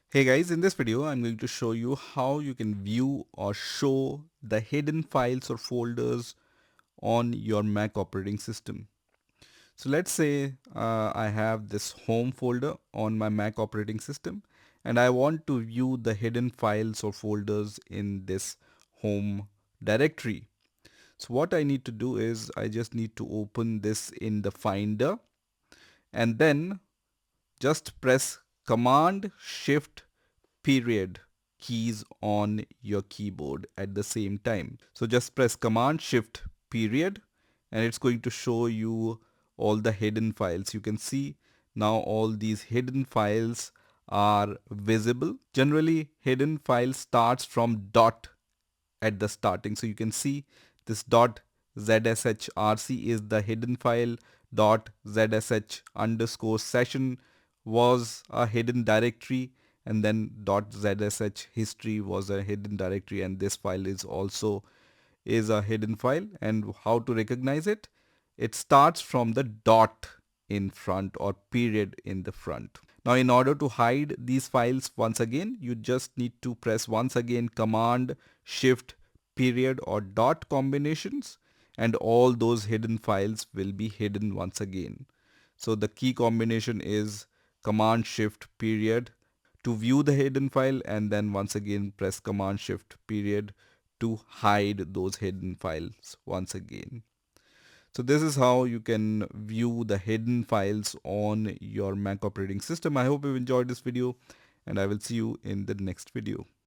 Hey guys, in this video I'm going to show you how you can view or show the hidden files or folders on your Mac operating system. So let's say I have this home folder on my Mac operating system and I want to view the hidden files or folders in this home directory. So what I need to do is I just need to open this in the Finder and then just press Command Shift period keys on your keyboard at the same time. So just press Command Shift period and it's going to show you all the hidden files. You can see now all these hidden files are visible. Generally, hidden file starts from dot at the starting. So you can see this dot zshrc is the hidden file. Dot zsh underscore session was a hidden directory, and then dot zsh history was a hidden directory, and this file is also is a hidden file. And how to recognize it? It starts from the dot in front or period in the front. Now in order to hide these files once again, you just need to press once again Command Shift period or dot combinations, and all those hidden files will be hidden once again. So the key combination is Command Shift period to view the hidden file, and then once again press Command Shift period to hide those hidden files once again. So this is how you can view the hidden files on your Mac operating system. I hope you enjoyed this video and I will see you in the next video.